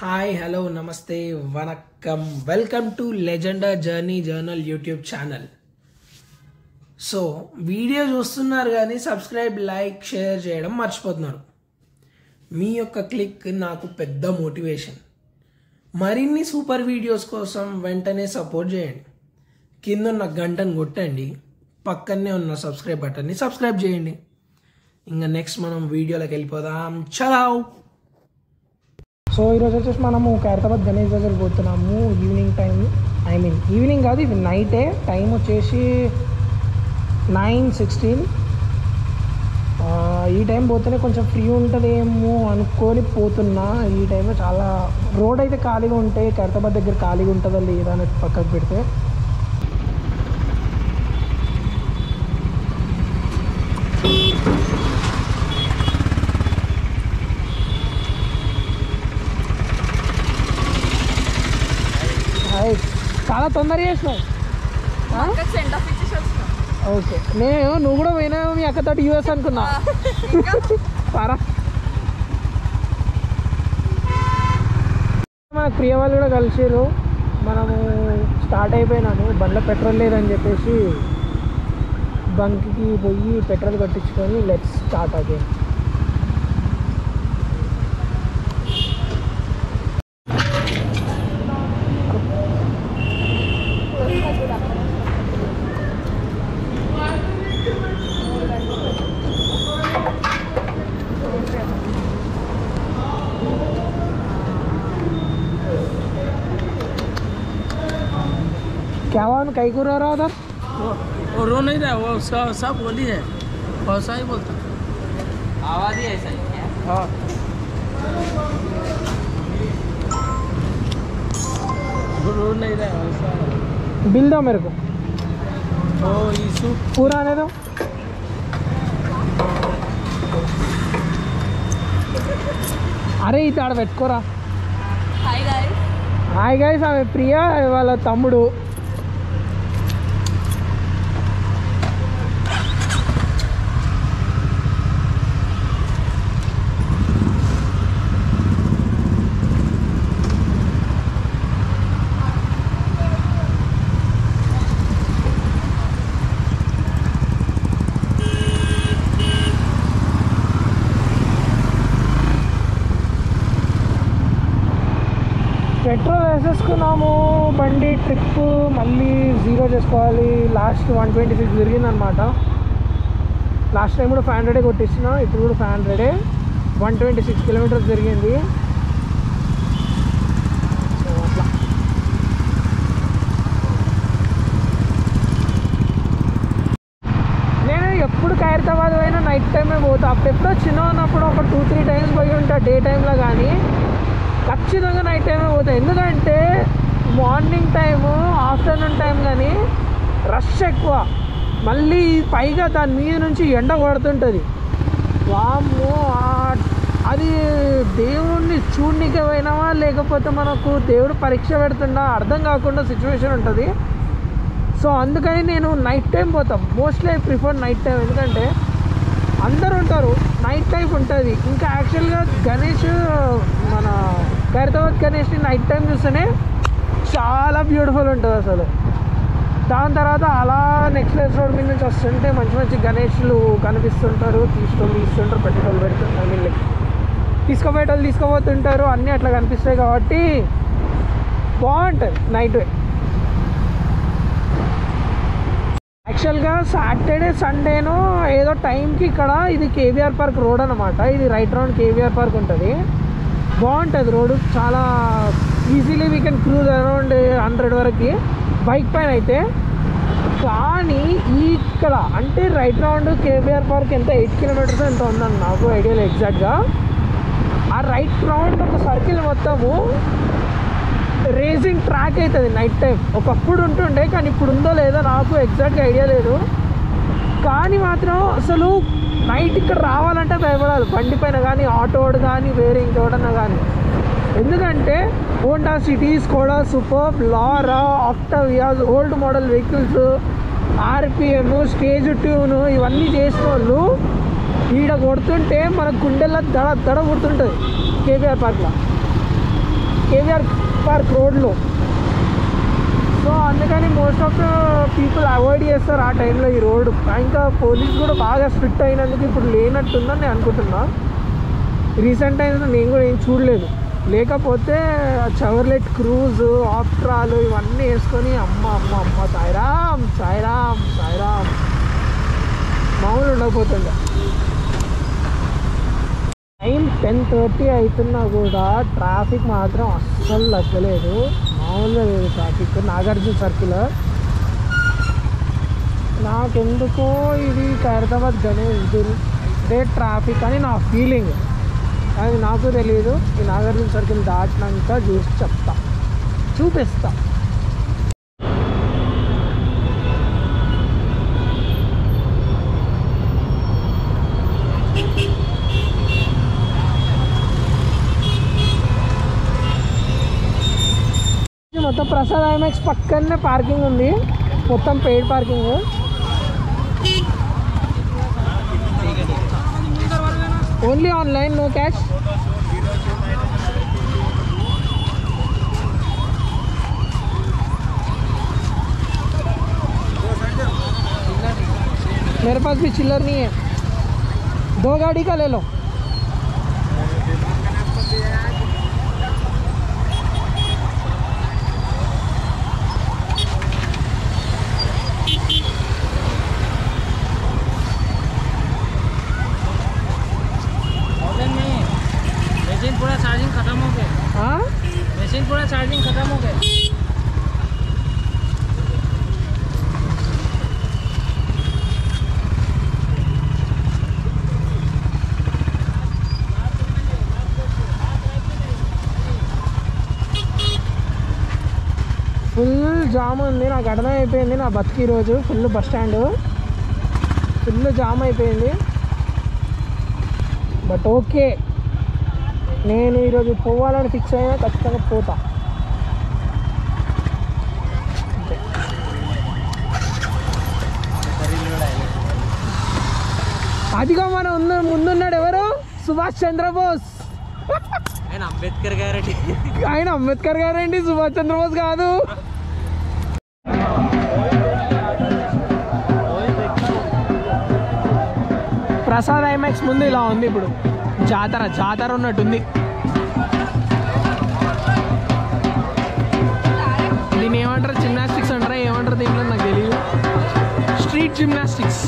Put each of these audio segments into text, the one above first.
Hi hello నమస్తే vanakkam welcome to Legender journey journal YouTube channel. So video చూస్తున్నారు కానీ subscribe like share చేయడం మర్చిపోతున్నారు. మీ యొక్క క్లిక్ నాకు పెద్ద మోటివేషన్. మరిన్ని సూపర్ వీడియోస్ కోసం వెంటనే సపోర్ట్ చేయండి. కింద ఉన్న గంటను కొట్టండి, పక్కనే ఉన్న సబ్స్క్రైబ్ బటన్ని సబ్స్క్రైబ్ చేయండి. ఇంకా నెక్స్ట్ మనం వీడియోలోకి వెళ్ళిపోదాం. చలావ్. సో ఈరోజు వచ్చేసి మనము ఖైరతాబాద్ గణేష్ దగ్గర పోతున్నాము. ఈవినింగ్ టైం, ఈవినింగ్ కాదు, ఇది నైటే. టైం వచ్చేసి 9:16. ఈ టైం పోతేనే కొంచెం ఫ్రీ ఉంటుందేమో అనుకొని పోతున్నా. ఈ టైంలో చాలా రోడ్ అయితే ఖాళీగా ఉంటాయి. ఖైరతాబాద్ దగ్గర ఖాళీగా ఉంటుందా లేదా అని పక్కకు పెడితే చాలా తొందరగా చేసినావు. ఓకే, నువ్వు కూడా పోయినా మీ అక్కతోటి యూఎస్ అనుకున్నా. పారా, మనకు ప్రియ వాళ్ళు కూడా కలిసిరు. మనము స్టార్ట్ అయిపోయినాము. బండ్లో పెట్రోల్ లేదని చెప్పేసి బంక్కి పోయి పెట్రోల్ కొట్టించుకొని లెట్స్ స్టార్ట్ అగైన్. क्या हुआ, कई को रहा था? वो रो नहीं रहा, वो उसका सब बोली है, वैसा ही बोलता, आवाज़ ही ऐसा ही है। हाँ, वो रो नहीं रहा वैसा। बिल दो मेरे को। ओ यीशु पूरा आने दो। అరే ఇది ఆడ పెట్టుకోరా. హాయ్ గైస్, ఆమె ప్రియా వాళ్ళ తమ్ముడు. పెట్రోల్ వేసేసుకున్నాము. బండి ట్రిప్ మళ్ళీ 0 చేసుకోవాలి. లాస్ట్ 126 తిరిగిందనమాట. లాస్ట్ టైం కూడా 500 కొట్టించిన, ఇప్పుడు కూడా 500. 126 కిలోమీటర్స్ తిరిగింది. సో అట్లా నేను ఎప్పుడు ఖైరతాబాద్ పోయినా నైట్ టైమే పోతా. అప్పుడెప్పుడో చిన్న ఉన్నప్పుడు ఒక 2-3 టైమ్స్ పోయి ఉంటా డే టైంలో, కానీ ఖచ్చితంగా నైట్ టైమే పోతాయి. ఎందుకంటే మార్నింగ్ టైము, ఆఫ్టర్నూన్ టైం కానీ రష్ ఎక్కువ. మళ్ళీ పైగా దాని మీద నుంచి ఎండ పడుతుంటుంది. వామ్మో, అది దేవుణ్ణి చూడనీకే పోయినావా లేకపోతే మనకు దేవుడు పరీక్ష పెడుతుండా అర్థం కాకుండా సిచ్యువేషన్ ఉంటుంది. సో అందుకని నేను నైట్ టైం పోతాం. Mostly I prefer night time. ఎందుకంటే అందరు ఉంటారు, నైట్ లైఫ్ ఉంటుంది. ఇంకా యాక్చువల్గా గణేష్, మన ఖైరతాబాద్ గణేష్ని నైట్ టైం చూస్తేనే చాలా బ్యూటిఫుల్ ఉంటుంది అసలు. దాని తర్వాత అలా నెక్లెస్ రోడ్ మీద నుంచి వస్తుంటే మంచి మంచి గణేష్లు కనిపిస్తుంటారు. తీస్తుంటారు, పెట్టేటోళ్ళు పెడుతుంటారు, వీళ్ళకి తీసుకుపోయేటోళ్ళు తీసుకుపోతుంటారు. అన్నీ అట్లా కనిపిస్తాయి కాబట్టి బాగుంటుంది నైట్. యాక్చువల్గా సాటర్డే సండేను ఏదో టైంకి ఇక్కడ, ఇది కేబీఆర్ పార్క్ రోడ్ అనమాట. ఇది రైట్ రౌండ్ కేబీఆర్ పార్క్ ఉంటుంది. బాగుంటుంది రోడ్డు, చాలా easily we can cruise around 100 వరకు బైక్ పైన అయితే. కానీ ఇక్కడ అంటే రైట్ రౌండ్ కేబీఆర్ పార్క్ ఎంత 8 కిలోమీటర్స్ ఎంత ఉందని నాకు ఐడియా లేదు ఎగ్జాక్ట్గా. ఆ రైట్ రౌండ్ ఒక సర్కిల్ మొత్తము రేసింగ్ ట్రాక్ అవుతుంది నైట్ టైం. ఒకప్పుడు ఉంటుండే, కానీ ఇప్పుడు ఉందో లేదో నాకు ఎగ్జాక్ట్గా ఐడియా లేదు. కానీ మాత్రం అసలు నైట్ ఇక్కడ రావాలంటే భయపడాలి, బండి పైన కానీ, ఆటోడు కానీ, వేరే ఇంకోటన్నా కానీ. ఎందుకంటే Honda City, Skoda Superb, Laura, Octavia, old model vehicles, RPM, stage tune ఇవన్నీ చేసిన వాళ్ళు ఈడ కొడుతుంటే మన గుండెల్లో దడ దడ కొడుతుంటుంది కేబీఆర్ పార్క్లో. కేవీఆర్ పార్క్ రోడ్లో. సో అందుకని most of the people avoid చేస్తారు ఆ టైంలో ఈ రోడ్. ఇంకా పోలీస్ కూడా బాగా స్ట్రిక్ట్ అయినందుకు ఇప్పుడు లేనట్టుందని నేను అనుకుంటున్నా. రీసెంట్ టైమ్స్లో నేను కూడా ఏం చూడలేదు. లేకపోతే చవర్లెట్ క్రూజ్ ఆప్ట్రాలు ఇవన్నీ వేసుకొని అమ్మ అమ్మ అమ్మ సాయిరామ్ సాయిరామ్ సాయిరామ్ మామూలు ఉండకపోతుండే. టైం 10:30 అవుతున్నా కూడా ట్రాఫిక్ మాత్రం అస్సలు తగ్గలేదు. మామూలుగా లేదు ట్రాఫిక్ నాగార్జున సర్కిల్. నాకెందుకో ఇది ఖైరతాబాద్ గణేష్ డే ట్రాఫిక్ అని నా ఫీలింగ్. అది నాకు తెలియదు. ఈ నాగార్జున సర్కిల్ దాటినాక చూసి చెప్తా, చూపిస్తా. మొత్తం ప్రసాద్ ఐమాక్స్ పక్కనే పార్కింగ్ ఉంది, మొత్తం paid parking. Only online, no cash. मेरे पास भी चिल्लर नहीं है, 2 गाड़ी का ले लो. पूरा चार्जिंग खत्म हो गया. हाँ मशीन पूरा चार्जिंग खत्म हो गया. ఫుల్ జామ్ ఉంది. నాకు అర్థమైపోయింది నా బతికి రోజు. Full bus stand full jam అయిపోయింది. బట్ ఓకే, నేను ఈరోజు పోవాలని ఫిక్స్ అయినా ఖచ్చితంగా పోతా. అదిగా మన ముందున్నాడు ఎవరు, సుభాష్ చంద్రబోస్. ఆయన అంబేద్కర్ గారండి. ఆయన అంబేద్కర్ గారండి, సుభాష్ చంద్రబోస్ కాదు. ప్రసాద్ ఐమాక్స్ ముందు ఇలా ఉంది. ఇప్పుడు జాతర ఉన్నట్టుంది. దీన్ని ఏమంటారు, జిమ్నాస్టిక్స్ అంటారా ఏమంటారు దీంట్లో నాకు తెలియదు. Street gymnastics.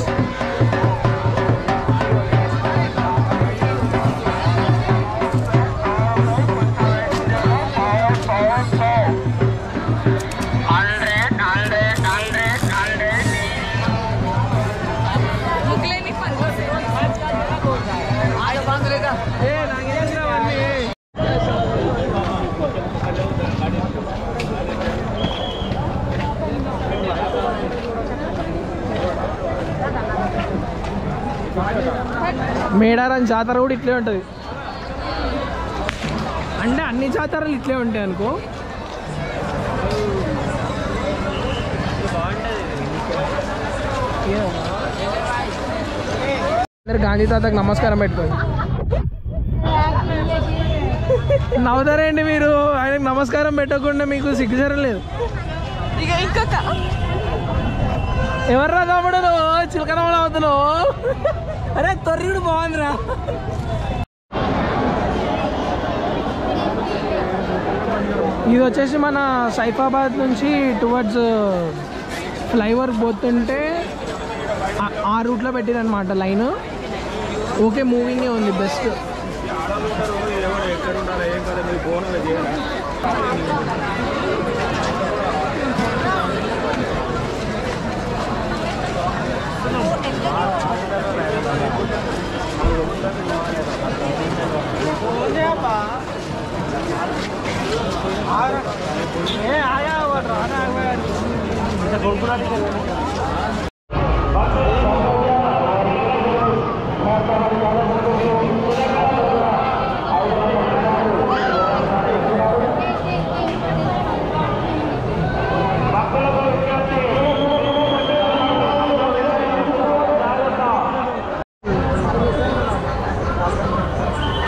మేడారం జాతర కూడా ఇట్లే ఉంటుంది. అంటే అన్ని జాతరలు ఇట్లే ఉంటాయి అనుకో. అందరు గాంధీ తాతకు నమస్కారం పెట్టుకోండి. నవ్వుతారండి మీరు. ఆయనకు నమస్కారం పెట్టకుండా మీకు సిగ్గుచరం లేదు. ఎవర్రా తమ్ముడు నువ్వు చిలకనమని అవుతున్నావు? అరే తొర్రిడు బాగుందిరా. ఇది వచ్చేసి మన సైఫాబాద్ నుంచి టువర్డ్స్ ఫ్లైఓవర్కి పోతుంటే ఆ రూట్లో పెట్టిరనమాట లైన్. ఓకే, మూవింగే ఉంది బెస్ట్.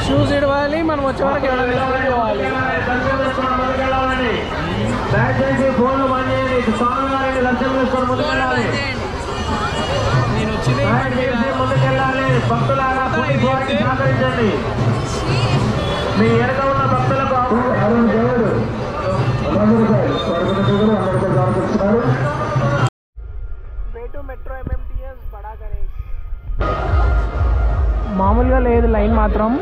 షూస్ ఇడవాలి, మనం వచ్చే వరకు ఎవరైనా పోవాలి. దయచేసి ఫోన్లు బంద్ చేయండి. స్వామివారిని దర్శనం చేసుకొని ముందుకెళ్ళాలి. దయచేసి ముందుకెళ్ళాలి. భక్తులారా పోలీసు వారికి సహకరించండి. మీ వెనక ఉన్న భక్తులకు మెట్రో MMTS బడా గణేష్ మామూలుగా లేదు లైన్ మాత్రం.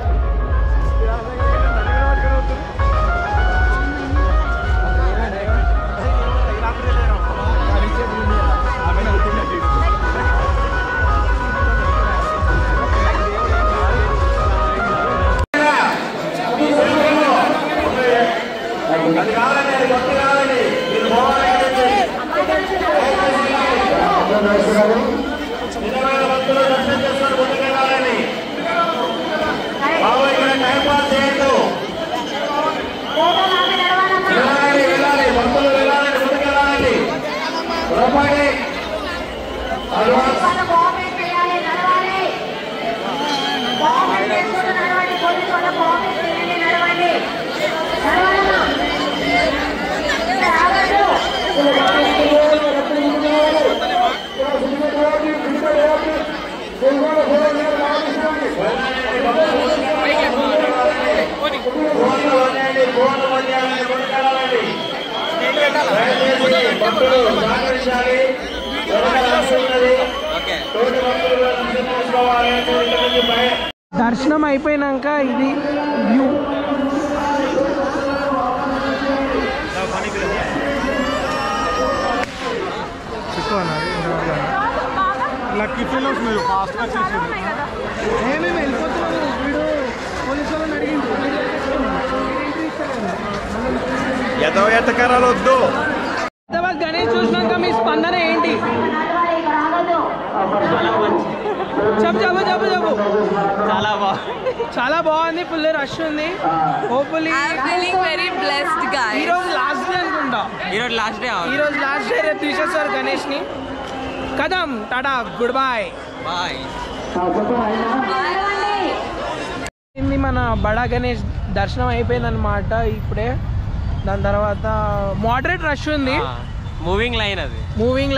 దర్శనం అయిపోయినాక ఇది వ్యూ. లక్కీ ఫెలోస్ మీరు ఫాస్ట్గా చేసేది. మేము వెళ్ళిపోతున్నాము. వీడు పోలీసు వాళ్ళని అడిగింది ఎతకరాలు వద్దు. గణేష్ చూసినాక మీ స్పందన ఏంటి? చెప్పు. చాలా బాగుంది. ఫుల్ రష్ ఉంది. హోప్ఫుల్లీ ఈరోజు లాస్ట్ డే అనుకుంటా. ఈరోజు లాస్ట్ డే రేపు తీసేస్తారు గణేష్ ని. కదం టాటా గుడ్ బాయ్. ఇది మన బడా గణేష్ దర్శనం అయిపోయిందన్నమాట ఇప్పుడే. దాని తర్వాత మోడరేట్ రష్ ఉంది. మూవింగ్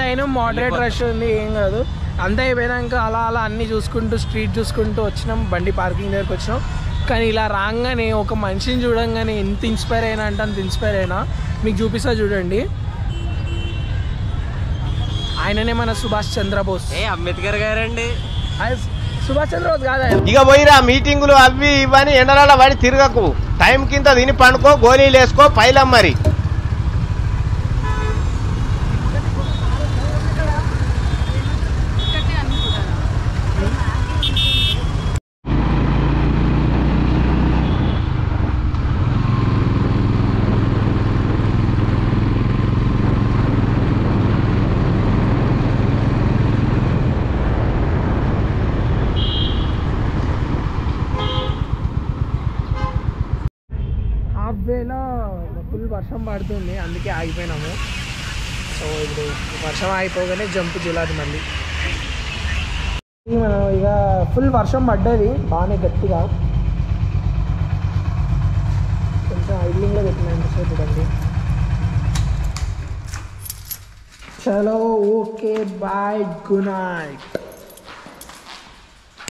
లైన్ మోడరేట్ రష్ ఉంది. ఏం కాదు. అంతా అయిపోయినాక అలా అన్నీ చూసుకుంటూ స్ట్రీట్ చూసుకుంటూ వచ్చినాం. బండి పార్కింగ్ దగ్గరకు వచ్చినాం. కానీ ఇలా రాగానే ఒక మనిషిని చూడంగానే ఎంత ఇన్స్పైర్ అయినా అంటే అంత ఇన్స్పైర్ అయినా. మీకు చూపిస్తా చూడండి. ఆయననే మన సుభాష్ చంద్రబోస్. అంబేద్కర్ గారండి. సుభాష్ చంద్రబోస్ కాదా? ఇక పోయిరా మీటింగులు అవి ఇవని ఎండల పడి తిరగకు. టైం కింద తిని పండుకో, గోళీలు వేసుకో, పైలం మరి. వేళ ఫుల్ వర్షం పడుతుంది, అందుకే ఆగిపోయినాము. సో ఇప్పుడు వర్షం ఆగిపోగానే జంప్ చేయాలి మళ్ళీ. మనం ఇక ఫుల్ వర్షం పడ్డది బాగానే గట్టిగా. కొంచెం ఐడ్లింగ్లో పెట్టినాను చూడండి. చలో ఓకే బాయ్ గుడ్ నైట్.